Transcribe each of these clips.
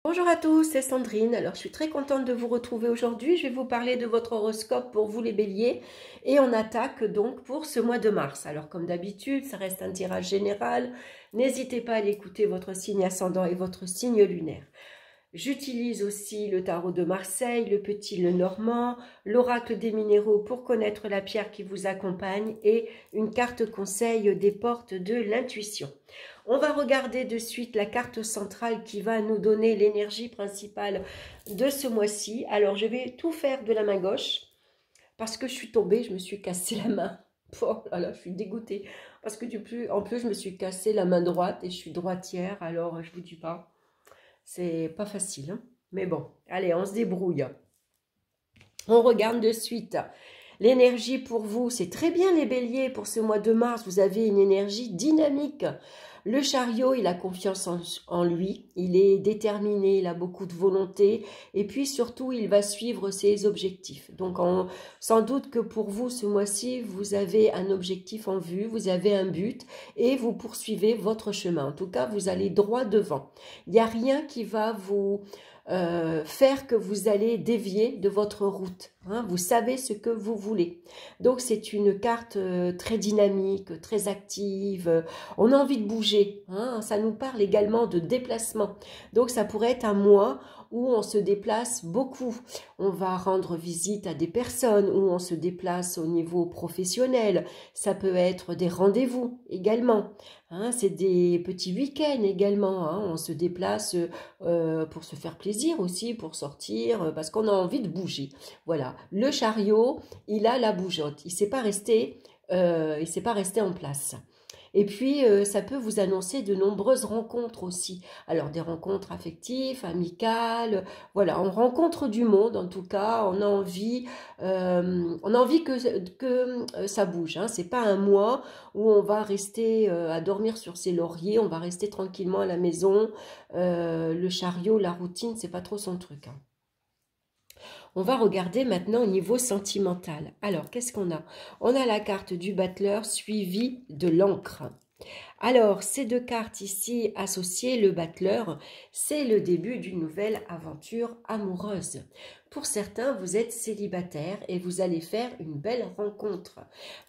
Bonjour à tous, c'est Sandrine. Alors, je suis très contente de vous retrouver aujourd'hui. Je vais vous parler de votre horoscope pour vous les béliers. Et on attaque donc pour ce mois de mars. Alors, comme d'habitude, ça reste un tirage général. N'hésitez pas à aller écouter votre signe ascendant et votre signe lunaire. J'utilise aussi le tarot de Marseille, le petit Lenormand, l'oracle des minéraux pour connaître la pierre qui vous accompagne et une carte conseil des portes de l'intuition. On va regarder de suite la carte centrale qui va nous donner l'énergie principale de ce mois-ci. Alors, je vais tout faire de la main gauche parce que je suis tombée, je me suis cassé la main. Oh là là, je suis dégoûtée parce que en plus, je me suis cassé la main droite et je suis droitière, alors je vous dis pas. C'est pas facile, hein. Mais bon, allez, on se débrouille. On regarde de suite. L'énergie pour vous, c'est très bien les béliers pour ce mois de mars. Vous avez une énergie dynamique. Le chariot, il a confiance en lui, il est déterminé, il a beaucoup de volonté et puis surtout, il va suivre ses objectifs. Donc, sans doute que pour vous, ce mois-ci, vous avez un objectif en vue, vous avez un but et vous poursuivez votre chemin. En tout cas, vous allez droit devant. Il n'y a rien qui va vous faire que vous allez dévier de votre route. Hein, vous savez ce que vous voulez. Donc, c'est une carte très dynamique, très active. On a envie de bouger. Hein, ça nous parle également de déplacement. Donc, ça pourrait être un mois où on se déplace beaucoup. On va rendre visite à des personnes, où on se déplace au niveau professionnel. Ça peut être des rendez-vous également. Hein, c'est des petits week-ends également. Hein, on se déplace pour se faire plaisir aussi, pour sortir, parce qu'on a envie de bouger. Voilà, le chariot, il a la bougeotte. Il ne s'est pas resté en place. Et puis, ça peut vous annoncer de nombreuses rencontres aussi. Alors, des rencontres affectives, amicales, voilà, on rencontre du monde en tout cas, on a envie que ça bouge. Hein. Ce n'est pas un mois où on va rester à dormir sur ses lauriers, on va rester tranquillement à la maison. Le chariot, la routine, c'est pas trop son truc. Hein. On va regarder maintenant au niveau sentimental. Alors, qu'est-ce qu'on a? On a la carte du battleur suivie de l'encre. Alors, ces deux cartes ici associées, le battleur, c'est le début d'une nouvelle aventure amoureuse. Pour certains, vous êtes célibataire et vous allez faire une belle rencontre.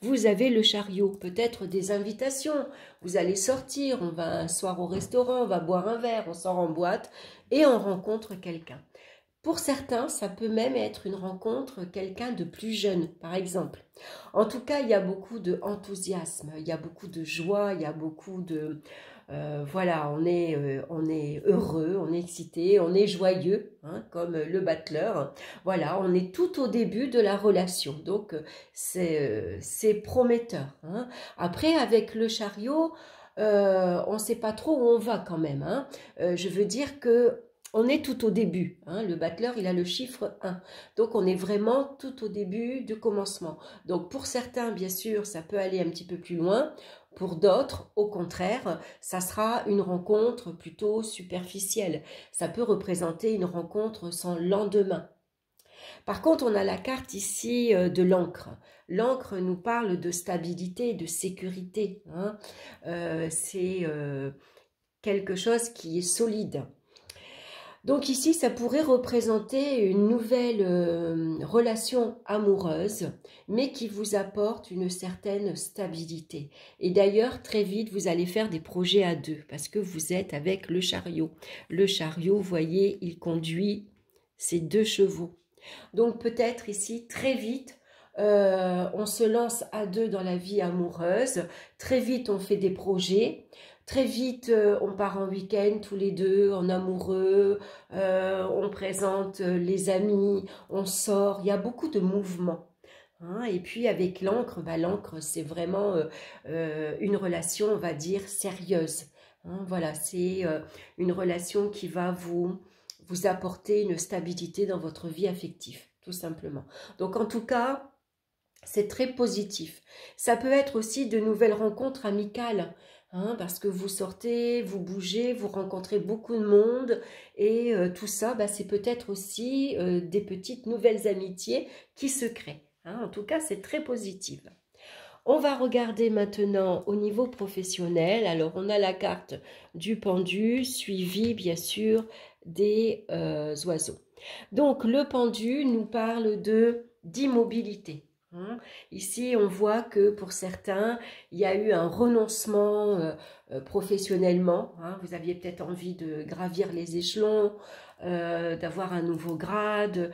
Vous avez le chariot, peut-être des invitations. Vous allez sortir, on va un soir au restaurant, on va boire un verre, on sort en boîte et on rencontre quelqu'un. Pour certains, ça peut même être une rencontre, quelqu'un de plus jeune, par exemple. En tout cas, il y a beaucoup d'enthousiasme, il y a beaucoup de joie, il y a beaucoup de... voilà, on est heureux, on est excité, on est joyeux, hein, comme le battleur. Voilà, on est tout au début de la relation, donc c'est prometteur. Hein. Après, avec le chariot, on ne sait pas trop où on va quand même. Hein. Je veux dire que on est tout au début, hein, le battleur il a le chiffre 1, donc on est vraiment tout au début du commencement. Donc pour certains bien sûr ça peut aller un petit peu plus loin, pour d'autres au contraire ça sera une rencontre plutôt superficielle, ça peut représenter une rencontre sans lendemain. Par contre on a la carte ici de l'encre. L'encre nous parle de stabilité, de sécurité, hein. C'est quelque chose qui est solide. Donc ici, ça pourrait représenter une nouvelle relation amoureuse, mais qui vous apporte une certaine stabilité. Et d'ailleurs, très vite, vous allez faire des projets à deux, parce que vous êtes avec le chariot. Le chariot, vous voyez, il conduit ses 2 chevaux. Donc peut-être ici, très vite, on se lance à 2 dans la vie amoureuse. Très vite, on fait des projets. Très vite, on part en week-end tous les 2, en amoureux, on présente les amis, on sort, il y a beaucoup de mouvements. Hein, et puis avec l'encre, l'encre c'est vraiment une relation, on va dire, sérieuse. Hein, voilà, c'est une relation qui va vous apporter une stabilité dans votre vie affective, tout simplement. Donc en tout cas, c'est très positif. Ça peut être aussi de nouvelles rencontres amicales, hein, parce que vous sortez, vous bougez, vous rencontrez beaucoup de monde et tout ça, c'est peut-être aussi des petites nouvelles amitiés qui se créent. Hein. En tout cas, c'est très positif. On va regarder maintenant au niveau professionnel. Alors, on a la carte du pendu, suivie bien sûr des oiseaux. Donc, le pendu nous parle d'immobilité. Hein. Ici, on voit que pour certains, il y a eu un renoncement professionnellement. Hein. Vous aviez peut-être envie de gravir les échelons, d'avoir un nouveau grade,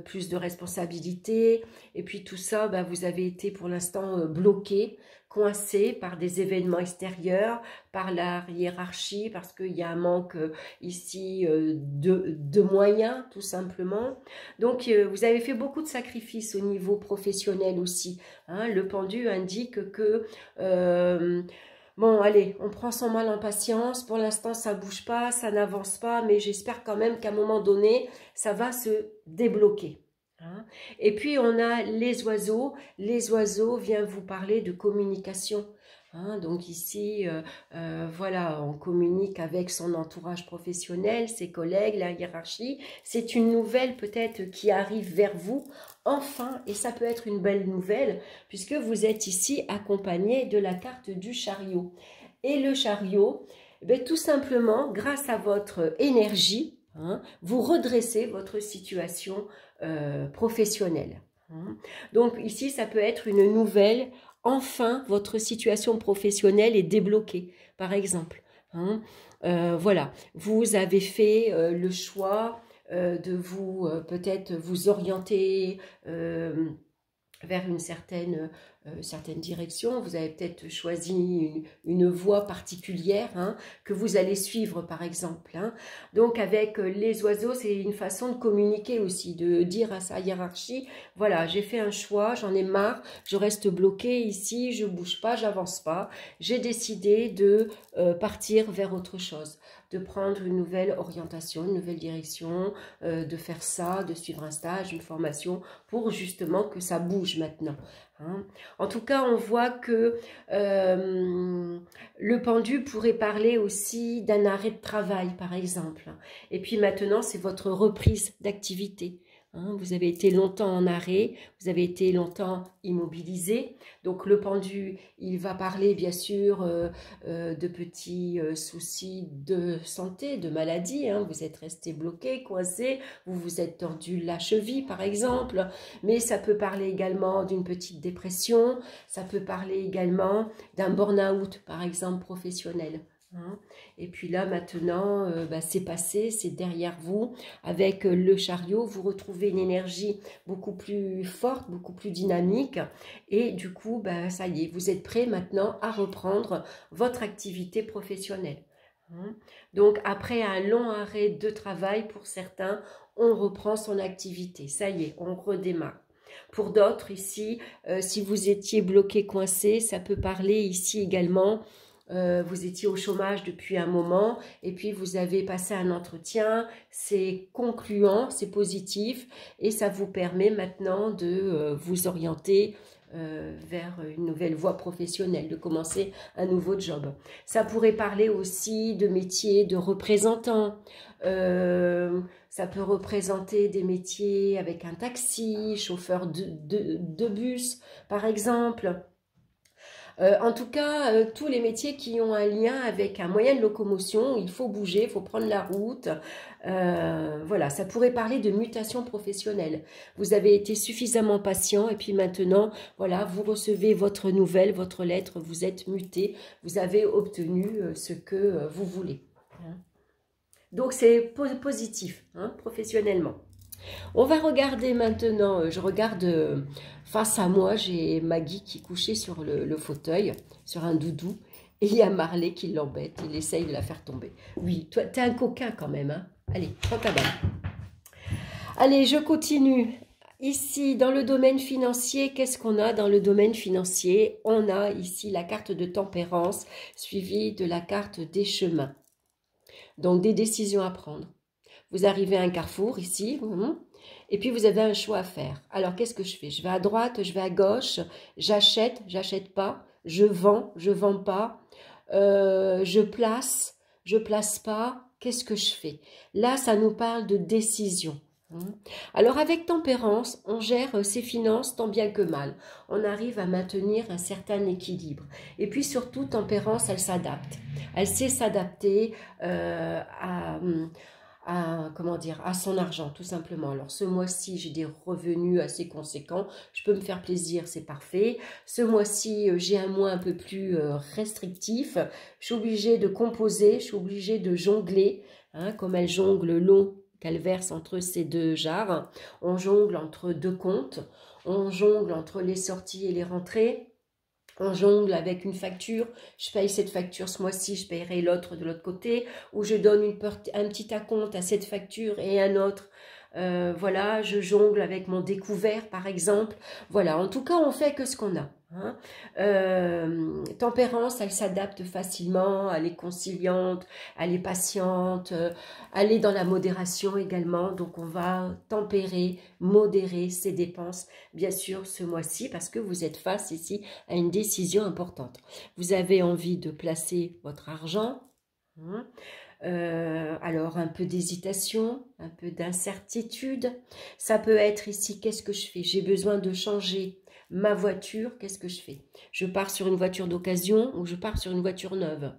plus de responsabilités. Et puis tout ça, bah, vous avez été pour l'instant bloqué, coincé par des événements extérieurs, par la hiérarchie, parce qu'il y a un manque ici de moyens, tout simplement. Donc, vous avez fait beaucoup de sacrifices au niveau professionnel aussi. Hein. Le pendu indique que... bon, allez, on prend son mal en patience. Pour l'instant, ça bouge pas, ça n'avance pas, mais j'espère quand même qu'à un moment donné, ça va se débloquer. Hein. Et puis, on a les oiseaux. Les oiseaux viennent vous parler de communication. Hein, donc ici, voilà, on communique avec son entourage professionnel, ses collègues, la hiérarchie. C'est une nouvelle peut-être qui arrive vers vous, enfin, et ça peut être une belle nouvelle, puisque vous êtes ici accompagné de la carte du chariot. Et le chariot, eh tout simplement, grâce à votre énergie, hein, vous redressez votre situation professionnelle. Hein. Donc ici, ça peut être une nouvelle. Enfin, votre situation professionnelle est débloquée, par exemple. Hein. Voilà, vous avez fait le choix de vous peut-être vous orienter vers une certaine direction. Vous avez peut-être choisi une voie particulière hein, que vous allez suivre par exemple. Hein. Donc avec les oiseaux, c'est une façon de communiquer aussi, de dire à sa hiérarchie, voilà, j'ai fait un choix, j'en ai marre, je reste bloqué ici, je bouge pas, j'avance pas. J'ai décidé de partir vers autre chose, de prendre une nouvelle orientation, une nouvelle direction, de faire ça, de suivre un stage, une formation, pour justement que ça bouge maintenant. Hein. En tout cas, on voit que le pendu pourrait parler aussi d'un arrêt de travail, par exemple. Et puis maintenant, c'est votre reprise d'activité. Hein, vous avez été longtemps en arrêt, vous avez été longtemps immobilisé. Donc le pendu, il va parler bien sûr de petits soucis de santé, de maladie. Hein. Vous êtes resté bloqué, coincé, vous vous êtes tordu la cheville par exemple. Mais ça peut parler également d'une petite dépression, ça peut parler également d'un burn-out par exemple professionnel. Hein. Et puis là maintenant bah, c'est passé, c'est derrière vous. Avec le chariot vous retrouvez une énergie beaucoup plus forte, beaucoup plus dynamique et du coup bah, ça y est, vous êtes prêt maintenant à reprendre votre activité professionnelle. Hein. Donc après un long arrêt de travail pour certains, on reprend son activité, ça y est, on redémarre. Pour d'autres ici, si vous étiez bloqué, coincé, ça peut parler ici également. Vous étiez au chômage depuis un moment et puis vous avez passé un entretien, c'est concluant, c'est positif et ça vous permet maintenant de vous orienter vers une nouvelle voie professionnelle, de commencer un nouveau job. Ça pourrait parler aussi de métiers de représentants, ça peut représenter des métiers avec un taxi, chauffeur de bus par exemple. En tout cas, tous les métiers qui ont un lien avec un moyen de locomotion, il faut bouger, il faut prendre la route. Voilà, ça pourrait parler de mutation professionnelle. Vous avez été suffisamment patient et puis maintenant, voilà, vous recevez votre nouvelle, votre lettre, vous êtes muté, vous avez obtenu ce que vous voulez. Hein. Donc, c'est positif, hein, professionnellement. On va regarder maintenant, je regarde face à moi, j'ai Maggie qui est couchée sur le fauteuil, sur un doudou, et il y a Marley qui l'embête, il essaye de la faire tomber. Oui, toi, t'es un coquin quand même, hein. Allez, prends ta balle. Allez, je continue. Ici, dans le domaine financier, qu'est-ce qu'on a dans le domaine financier? On a ici la carte de tempérance, suivie de la carte des chemins. Donc, des décisions à prendre. Vous arrivez à un carrefour ici, et puis vous avez un choix à faire. Alors, qu'est-ce que je fais? Je vais à droite, je vais à gauche, j'achète, j'achète pas, je vends pas, je place pas, qu'est-ce que je fais? Là, ça nous parle de décision. Alors, avec tempérance, on gère ses finances tant bien que mal. On arrive à maintenir un certain équilibre. Et puis surtout, tempérance, elle s'adapte. Elle sait s'adapter comment dire, à son argent, tout simplement. Alors, ce mois-ci, j'ai des revenus assez conséquents. Je peux me faire plaisir, c'est parfait. Ce mois-ci, j'ai un mois un peu plus restrictif. Je suis obligée de composer, je suis obligée de jongler, hein, comme elle jongle l'eau qu'elle verse entre ces deux jarres. On jongle entre deux comptes. On jongle entre les sorties et les rentrées. On jongle avec une facture, je paye cette facture ce mois-ci, je payerai l'autre de l'autre côté, ou je donne un petit acompte à cette facture et un autre. Voilà, je jongle avec mon découvert par exemple. Voilà, en tout cas, on fait que ce qu'on a. Hein. Tempérance, elle s'adapte facilement, elle est conciliante, elle est patiente, elle est dans la modération également. Donc, on va tempérer, modérer ses dépenses, bien sûr, ce mois-ci, parce que vous êtes face ici à une décision importante. Vous avez envie de placer votre argent. Hein. Alors, un peu d'hésitation, un peu d'incertitude. Ça peut être ici, qu'est-ce que je fais? J'ai besoin de changer ma voiture, qu'est-ce que je fais? Je pars sur une voiture d'occasion ou je pars sur une voiture neuve?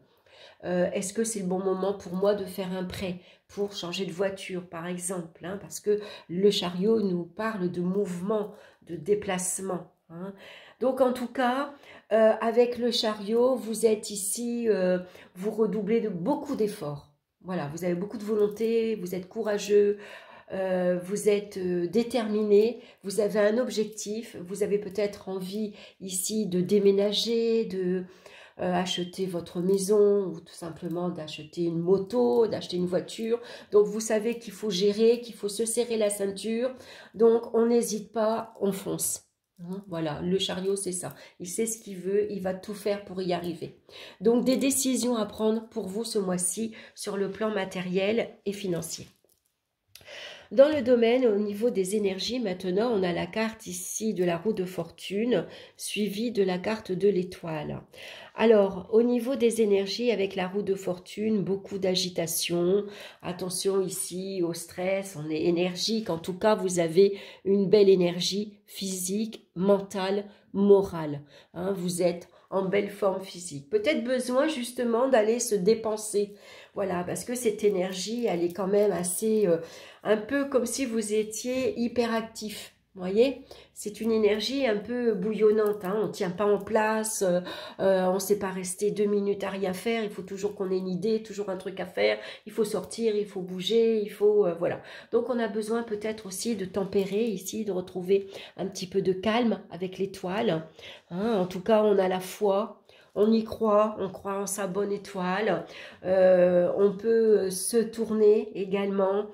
Est-ce que c'est le bon moment pour moi de faire un prêt pour changer de voiture, par exemple, hein, parce que le chariot nous parle de mouvement, de déplacement. Hein. Donc, en tout cas, avec le chariot, vous êtes ici, vous redoublez de beaucoup d'efforts. Voilà, vous avez beaucoup de volonté, vous êtes courageux, vous êtes déterminé, vous avez un objectif, vous avez peut-être envie ici de déménager, de acheter votre maison ou tout simplement d'acheter une moto, d'acheter une voiture. Donc, vous savez qu'il faut gérer, qu'il faut se serrer la ceinture. Donc, on n'hésite pas, on fonce. Hein, voilà, le chariot, c'est ça. Il sait ce qu'il veut, il va tout faire pour y arriver. Donc, des décisions à prendre pour vous ce mois-ci sur le plan matériel et financier. Dans le domaine, au niveau des énergies, maintenant, on a la carte ici de la roue de fortune, suivie de la carte de l'étoile. Alors, au niveau des énergies, avec la roue de fortune, beaucoup d'agitation. Attention ici au stress, on est énergique. En tout cas, vous avez une belle énergie physique, mentale, morale. Hein, vous êtes en belle forme physique. Peut-être besoin justement d'aller se dépenser. Voilà, parce que cette énergie, elle est quand même assez... un peu comme si vous étiez hyperactif. Vous voyez, c'est une énergie un peu bouillonnante, hein. On ne tient pas en place, on ne sait pas rester 2 minutes à rien faire, il faut toujours qu'on ait une idée, toujours un truc à faire, il faut sortir, il faut bouger, il faut... voilà. Donc on a besoin peut-être aussi de tempérer ici, de retrouver un petit peu de calme avec l'étoile. Hein. En tout cas, on a la foi. On y croit, on croit en sa bonne étoile. On peut se tourner également,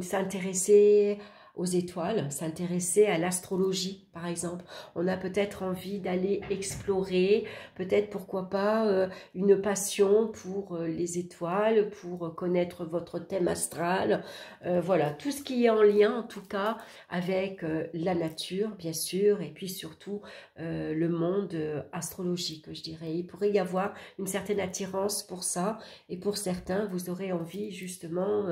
s'intéresser aux étoiles, s'intéresser à l'astrologie, par exemple. On a peut-être envie d'aller explorer, peut-être, pourquoi pas, une passion pour les étoiles, pour connaître votre thème astral. Voilà, tout ce qui est en lien, en tout cas, avec la nature, bien sûr, et puis surtout le monde astrologique, je dirais. Il pourrait y avoir une certaine attirance pour ça, et pour certains, vous aurez envie, justement,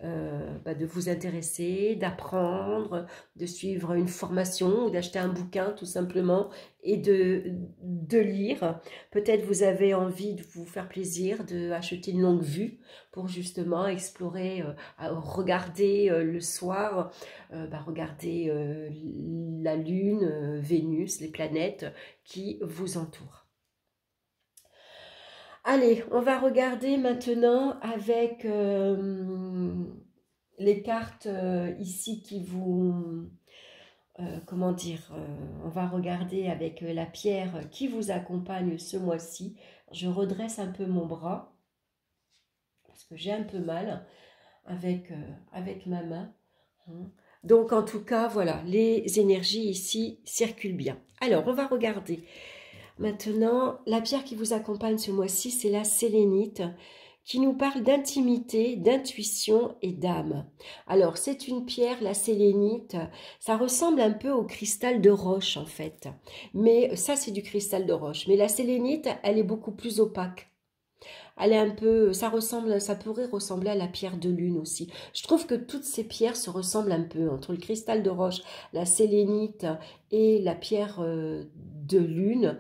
de vous intéresser, d'apprendre, de suivre une formation ou d'acheter un bouquin tout simplement et de lire. Peut-être vous avez envie de vous faire plaisir, d'acheter une longue vue pour justement explorer, regarder le soir, regarder la Lune, Vénus, les planètes qui vous entourent. Allez, on va regarder maintenant avec les cartes ici qui vous... comment dire, on va regarder avec la pierre qui vous accompagne ce mois-ci. Je redresse un peu mon bras parce que j'ai un peu mal avec ma main. Hein. Donc en tout cas, voilà, les énergies ici circulent bien. Alors, on va regarder maintenant la pierre qui vous accompagne ce mois-ci, c'est la sélénite, qui nous parle d'intimité, d'intuition et d'âme. Alors, c'est une pierre, la sélénite, ça ressemble un peu au cristal de roche, en fait. Mais ça, c'est du cristal de roche. Mais la sélénite, elle est beaucoup plus opaque. Elle est un peu, ça pourrait ressembler à la pierre de lune aussi. Je trouve que toutes ces pierres se ressemblent un peu, entre le cristal de roche, la sélénite et la pierre de lune.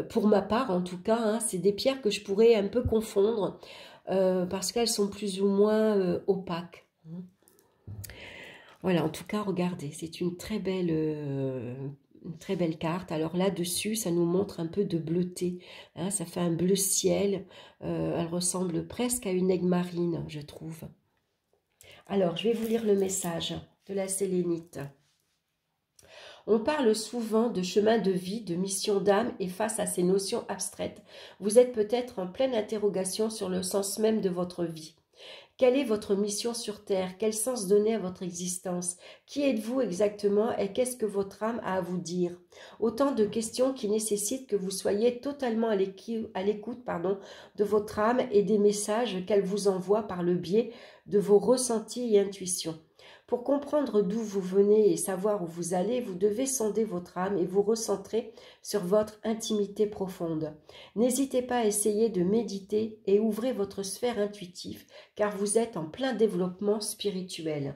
Pour ma part, en tout cas, hein, c'est des pierres que je pourrais un peu confondre. parce qu'elles sont plus ou moins opaques. Voilà, en tout cas, regardez, c'est une très belle carte. Alors là-dessus, ça nous montre un peu de bleuté. Hein, ça fait un bleu ciel. Elle ressemble presque à une aigue marine, je trouve. Alors, je vais vous lire le message de la sélénite. On parle souvent de chemin de vie, de mission d'âme, et face à ces notions abstraites, vous êtes peut-être en pleine interrogation sur le sens même de votre vie. Quelle est votre mission sur Terre? Quel sens donner à votre existence? Qui êtes-vous exactement et qu'est-ce que votre âme a à vous dire? Autant de questions qui nécessitent que vous soyez totalement à l'écoute de votre âme et des messages qu'elle vous envoie par le biais de vos ressentis et intuitions. Pour comprendre d'où vous venez et savoir où vous allez, vous devez sonder votre âme et vous recentrer sur votre intimité profonde. N'hésitez pas à essayer de méditer et ouvrez votre sphère intuitive, car vous êtes en plein développement spirituel.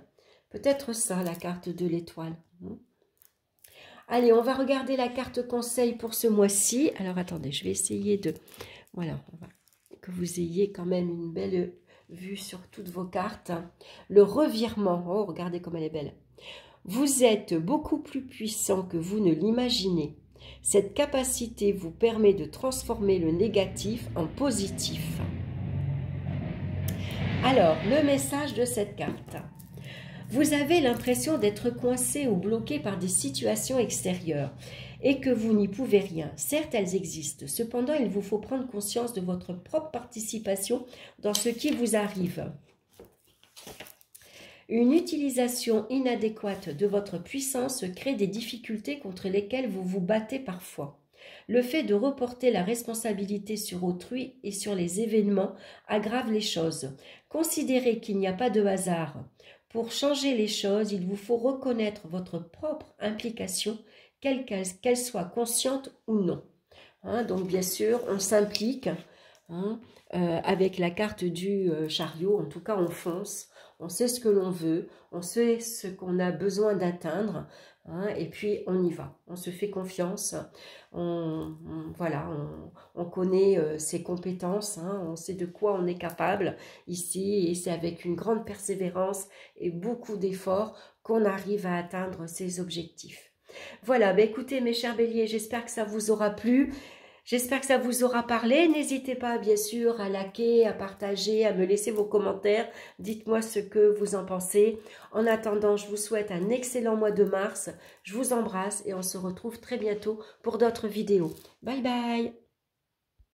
Peut-être ça, la carte de l'étoile. Allez, on va regarder la carte conseil pour ce mois-ci. Alors, attendez, je vais essayer de... Voilà, que vous ayez quand même une belle vue sur toutes vos cartes. Le revirement, oh, regardez comme elle est belle. Vous êtes beaucoup plus puissant que vous ne l'imaginez. Cette capacité vous permet de transformer le négatif en positif. Alors, le message de cette carte. Vous avez l'impression d'être coincé ou bloqué par des situations extérieures et que vous n'y pouvez rien. Certes, elles existent. Cependant, il vous faut prendre conscience de votre propre participation dans ce qui vous arrive. Une utilisation inadéquate de votre puissance crée des difficultés contre lesquelles vous vous battez parfois. Le fait de reporter la responsabilité sur autrui et sur les événements aggrave les choses. Considérez qu'il n'y a pas de hasard. Pour changer les choses, il vous faut reconnaître votre propre implication, qu'elle soit consciente ou non. Hein, donc bien sûr, on s'implique avec la carte du chariot, en tout cas on fonce, on sait ce que l'on veut, on sait ce qu'on a besoin d'atteindre, et puis on y va, on se fait confiance, voilà, on connaît ses compétences, on sait de quoi on est capable ici, et c'est avec une grande persévérance et beaucoup d'efforts qu'on arrive à atteindre ses objectifs. Voilà, écoutez mes chers béliers, j'espère que ça vous aura plu. J'espère que ça vous aura parlé. N'hésitez pas, bien sûr, à liker, à partager, à me laisser vos commentaires. Dites-moi ce que vous en pensez. En attendant, je vous souhaite un excellent mois de mars. Je vous embrasse et on se retrouve très bientôt pour d'autres vidéos. Bye bye!